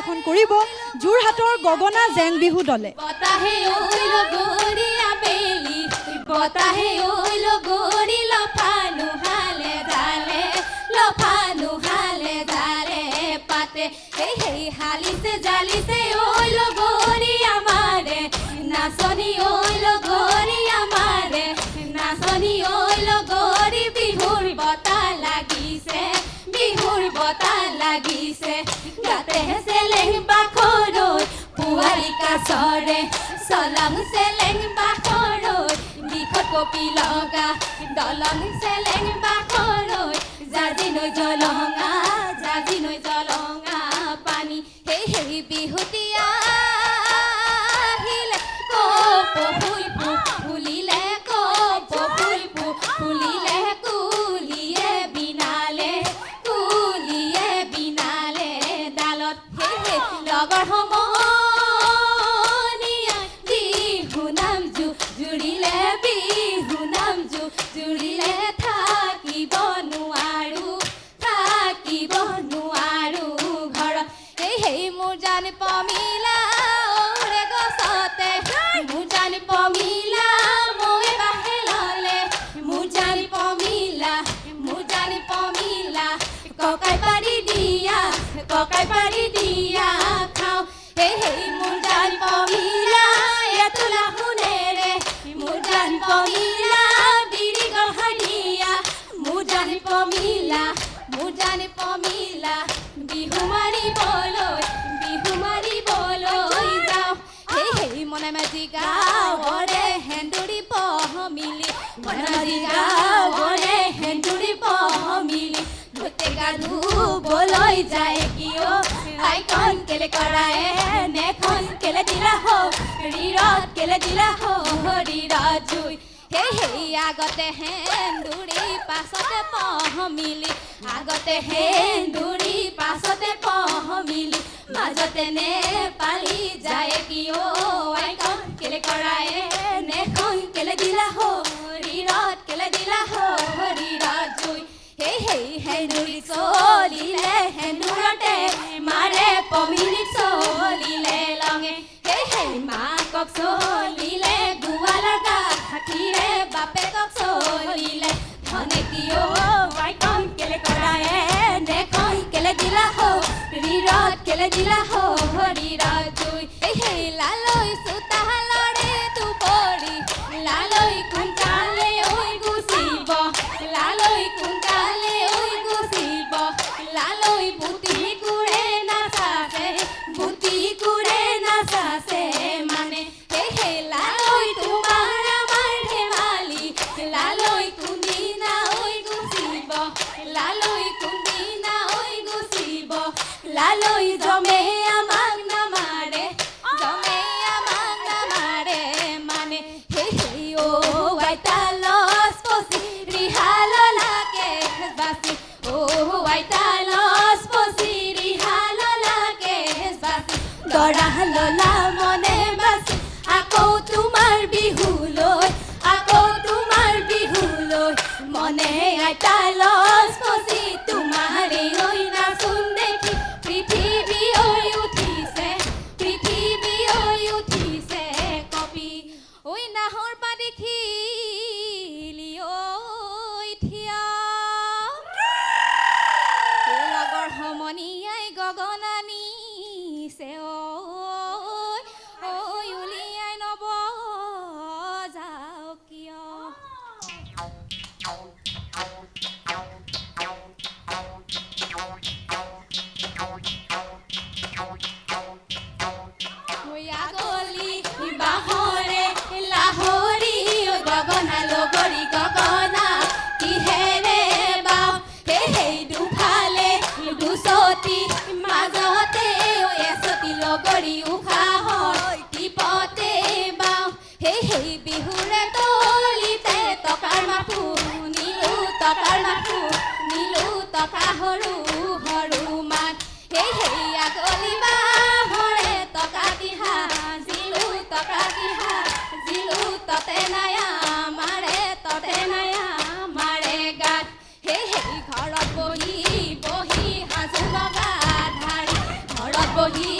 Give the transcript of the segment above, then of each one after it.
পৰিৱেশন কৰিব যোৰহাটৰ গগনা জেং বিহু দলে। বতাহে ঐল গৰি আবেলি বতাহে ঐল গৰি লফানু হালে জালে লফানু হালে জালে পাতে হেই হালিছে জালিছে ঐল গৰি আমাৰে নাচনি ঐল গৰি আমাৰে নাচনি ঐল গৰি বিহুৰ বতা লাগিছে বিহুৰ বতা লাগিছে গাতে চেলেং বাখৰৈ পুৱাৰী কাছৰে চলং চেলেং বাখৰৈ দিখত কপি লগা দলং চেলেং বাখৰৈ জাজি নৈ জলঙা পানী হেই বিহুতিয়া আহিলে কপ ফুল ফুলিলে কপ ফুল ফুলিলে কুলিয়ে বিনালে ডালত লগৰ সমনীয়া বিহু নাম জুৰিলে বিহু নাম জুৰিলে থাকিব নোৱাৰো ঘৰত হেই মোৰ জান পমিলা ওৰে গছতে মোৰ জান পমিলা মই বাহে ললে মোৰ জান পমিলা ককাই পাৰি দিয়া খাওঁ হেই মোৰ জান পমিলা এতোলা শুনেৰে মোৰ জান পমিলা বিৰি গঢ়িয়া মোৰ জান পমিলা বিহু মাৰিবলৈ যাওঁ হেই মনে মাজি গাঁৱৰে হেন্দুৰি পহমিলি মনে মাজি গাঁৱৰে হেন্দুৰি পহমিলি ধুতে গা ধুবলৈ যায় কিয় আইকন কেলে কৰায়ে নেখন কেলে দিলা হো ৰিৰত কেলে দিলা হো ৰিৰত জুই হেই আগতে হেন্দুৰি পাছতে পহমিলি আগতে হেন্দুৰি পাছতে পহমিলি মাজতে নেপালি যায় কিয় আইকন কেলে কৰায়ে নেখন কেলে দিলা হো ৰিৰত কেলে দিলা হো ৰিৰত জুই হেই হেন্দুৰি চলিলে হেন্দুৰতে মাৰে পমিলি চলিলে লঙে হেই মাকক চলিলে গোৱালৰ গাখীৰে বাপেকক চলিলে ধনে কিয় আইকন কেলে কৰায়ে নেখন কেলে দিলা হো ৰিৰত কেলে দিলা হো ৰিৰত জুই হেই লালৈ চোতালৰে দুপৰি লালৈ কুণ্টালে ঐ গুচিব লালৈ কুণ্টালে ঐ গুচিব লালৈ বুটি কুৰে নাচাছে মানে হেই লালৈ তোমাৰ আমাৰ ধেমালি লালৈ কোনদিনা ঐ গুচিব লালৈ কোনদিনা ঐ গুচিব লালৈ জমে আমাক নামাৰে মানে হেই ও আইতা লছ পচি ৰিহাল লাগে বাচি ও আইতা লছ পচি ৰিহাল লাগে বাচি দৰা ললা মনে বাচি আকৌ তোমাৰ বিহুলৈ মনে আইতা লছ পচি তোমাৰে ঐ নাচোন দেখি পৃথিৱী উঠিছে কপি ঐ নাহৰ পা দেখিলি ঐ থিয় লগৰ সমনীয়াই গগনা নিছে ঐ উলিয়াই নব যাও কিয় গলি বাহৰে লাহৰি গগনা লগৰি গগনা কিহেৰে বাও হেই দুফালে দুচতি মাজতে এচতি লগৰি উশাহৰ টিপতে বাও হেই বিহুৰে তলিতে টকাৰ মাথো নিলো টকা সৰু মান হেই আগলি বাহৰে টকা দিহা জিলো ততে নায়া মাৰে গাত হেই ঘৰত বহি সাজু লগা ধাৰি ঘৰত বহি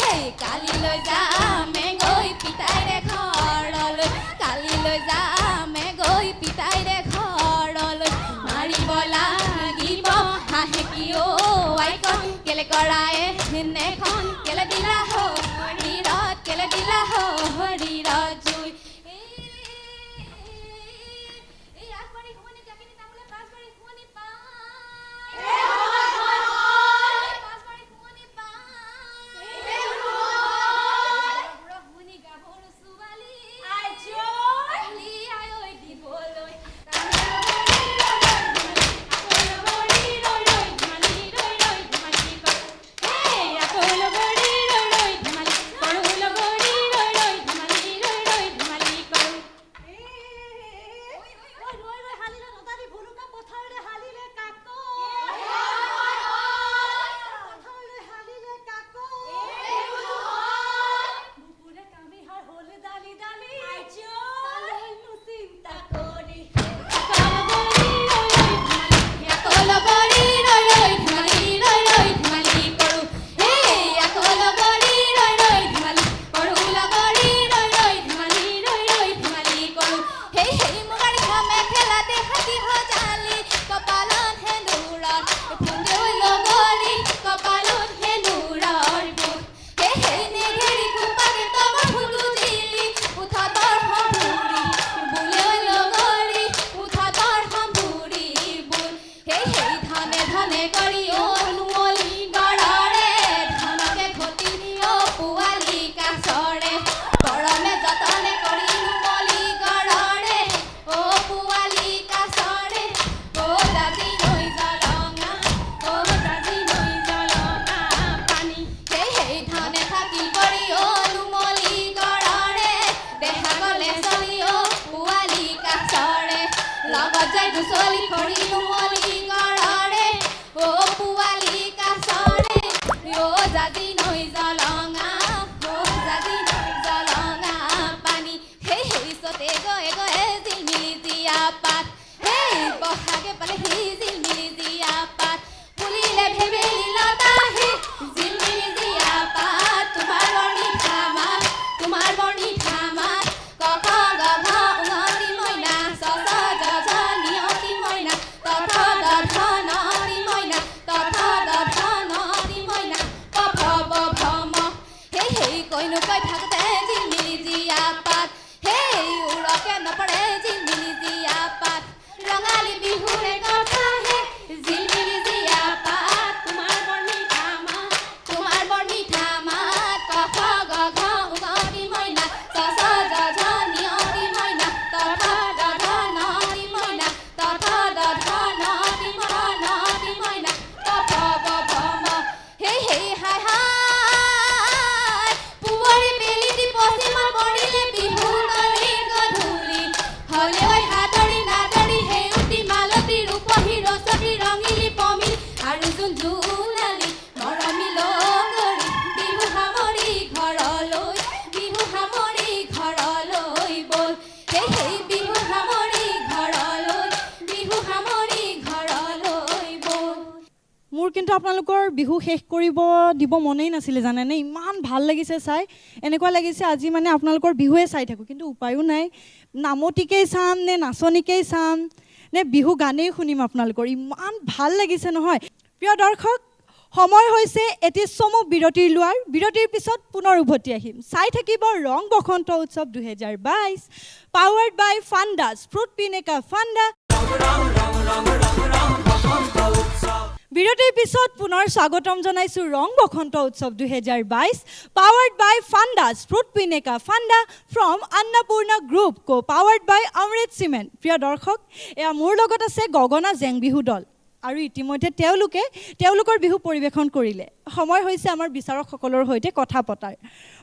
হেই কালিলৈ যামে গৈ পিতাইৰে ঘৰলৈ কালিলৈ যামে গৈ পিতাইৰে ঘৰলৈ মাৰিব লাগিব হাঁহে কিয় আইকন কেলে কৰায়ে নেখন কেলে দিলা হৰিৰত কেলে দিলা হৰিৰত জুই এই ৰাজবাৰী শুৱনি জাগিনী নামলে পাঁচবাৰী শুৱনি পায় পাঁচবাৰী শুৱনি পায় শুৱনি গাভৰু ছোৱালী আইলি আই দিবলৈ চলি কৰি নুমলি গড়ৰে ও পুৱালি কাছৰে ও জাজি নৈ জলঙা পানী হেই হেই সতে গয়ে গয়ে জিলমিলি জিয়া পাত হেই বহাগে পালে হি জিলমিলি জিয়া পাত ফুলিলে ভেবেলি লতা হে জিলমিলি জিয়া পাত তোমাৰ বৰ্ণি ধামা কক গঘ উঙতি মইনা সস জজ নিয়তি মইনা তথ দধ নতি মইনা পফ বভম হেই হেই কৈনো কৈ থাকোতে জিলমিলি জিয়া পাত হেই উৰকে নপৰে জিলমিলি জিয়া পাত ৰঙালী বিহুৰে কথা হে জিলমিলি জিয়া পাত তোমাৰ বৰ্ণি ধামা কক গঘ উঙতি মইনা সস জজ নিয়তি মইনা তথ দধ নতি মইনা পফ বভম হেই হেই হাই হাই পুৱৰী বেলিটি পশ্চিমত পৰিলে বিহু তলি গধূলি হলে ঐ হাতৰি নাদৰি হেউতি মালতী ৰূপহী ৰচতী ৰঙিলি পমিল আৰু যোন জোনালী মৰমি লগৰী বিহু সামৰি ঘৰলৈ বল হেই হেই বিহু সামৰি ঘৰলৈ বল মোৰ কিন্তু আপোনালোকৰ বিহু শেষ কৰিব দিব মনেই নাছিলে জানেনে ইমান ভাল লাগিছে চাই এনেকুৱা লাগিছে আজি মানে আপোনালোকৰ বিহুৱে চাই থাকোঁ কিন্তু উপায়ো নাই নামতিকেই চাম নে নাচনিকেই চাম নে বিহু গানেই শুনিম আপোনালোকৰ ইমান ভাল লাগিছে নহয় প্ৰিয় দৰ্শক সময় হৈছে এটি চমু বিৰতিৰ লোৱাৰ বিৰতিৰ পিছত পুনৰ উভতি আহিম চাই থাকিব ৰং বসন্ত উৎসৱ 2022 পাৱাৰ্ড বাই ফাণ্ডাছ ফ্ৰুট পিনেকা ফাণ্ডা বিৰতিৰ পিছত পুনৰ স্বাগতম জনাইছোঁ ৰং বসন্ত উৎসৱ 2022 পাৱাৰ্ড বাই ফাণ্ডাছ ফ্ৰুট পিনেকা ফাণ্ডা ফ্ৰম अन्नपूर्णा গ্ৰুপ কো পাৱাৰ্ড বাই অমৃত চিমেণ্ট প্ৰিয় দৰ্শক এয়া মোৰ লগত আছে গগনা জেং বিহু দল আৰু ইতিমধ্যে তেওঁলোকৰ বিহু পৰিৱেশন কৰিলে সময় হৈছে আমাৰ বিচাৰকসকলৰ সৈতে কথা পতাৰ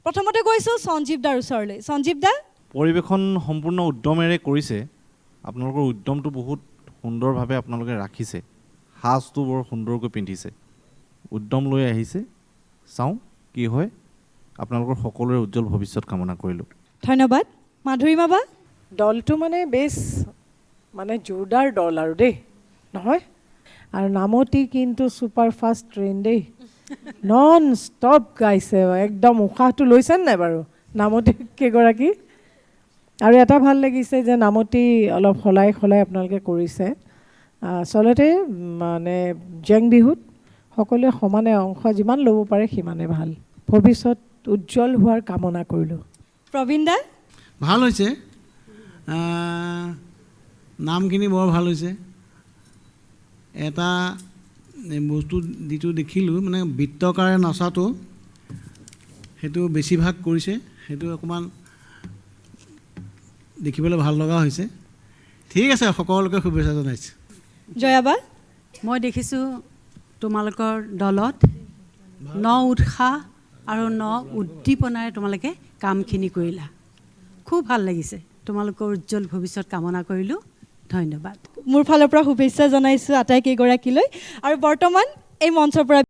প্ৰথমতে গৈছোঁ সঞ্জীৱ দাৰ ওচৰলৈ সঞ্জীৱ দা পৰিৱেশন সম্পূৰ্ণ উদ্যমেৰে কৰিছে আপোনালোকৰ উদ্যমটো বহুত সুন্দৰভাৱে আপোনালোকে ৰাখিছে সাজটো বৰ সুন্দৰকৈ পিন্ধিছে উদ্যম লৈ আহিছে চাওঁ কি হয় আপোনালোকৰ সকলোৰে উজ্জ্বল ভৱিষ্যত কামনা কৰিলোঁ ধন্যবাদ মাধুৰীমা বা দলটো মানে বেছ মানে জোৰদাৰ দল আৰু দেই নহয় আৰু নামতি কিন্তু ছুপাৰ ফাষ্ট ট্ৰেইন দেই নন ষ্টপ গাইছে একদম উশাহটো লৈছেনে নাই বাৰু নামতি কেইগৰাকী আৰু এটা ভাল লাগিছে যে নামতি অলপ সলাই আপোনালোকে কৰিছে আচলতে মানে জেং বিহুত সকলোৱে সমানে অংশ যিমান ল'ব পাৰে সিমানে ভাল ভৱিষ্যত উজ্জ্বল হোৱাৰ কামনা কৰিলোঁ প্ৰবীণ দা ভাল হৈছে নামখিনি বৰ ভাল হৈছে এটা বস্তু যিটো দেখিলোঁ মানে বৃত্তকাৰে নচাটো সেইটো বেছিভাগ কৰিছে সেইটো অকণমান দেখিবলৈ ভাল লগা হৈছে ঠিক আছে সকলোকে শুভেচ্ছা জনাইছোঁ জয়াবা মই দেখিছোঁ তোমালোকৰ দলত ন উৎসাহ আৰু ন উদ্দীপনাৰে তোমালোকে কামখিনি কৰিলা খুব ভাল লাগিছে তোমালোকৰ উজ্জ্বল ভৱিষ্যত কামনা কৰিলোঁ ধন্যবাদ মোৰ ফালৰ পৰা শুভেচ্ছা জনাইছোঁ আটাইকেইগৰাকীলৈ আৰু বৰ্তমান এই মঞ্চৰ পৰা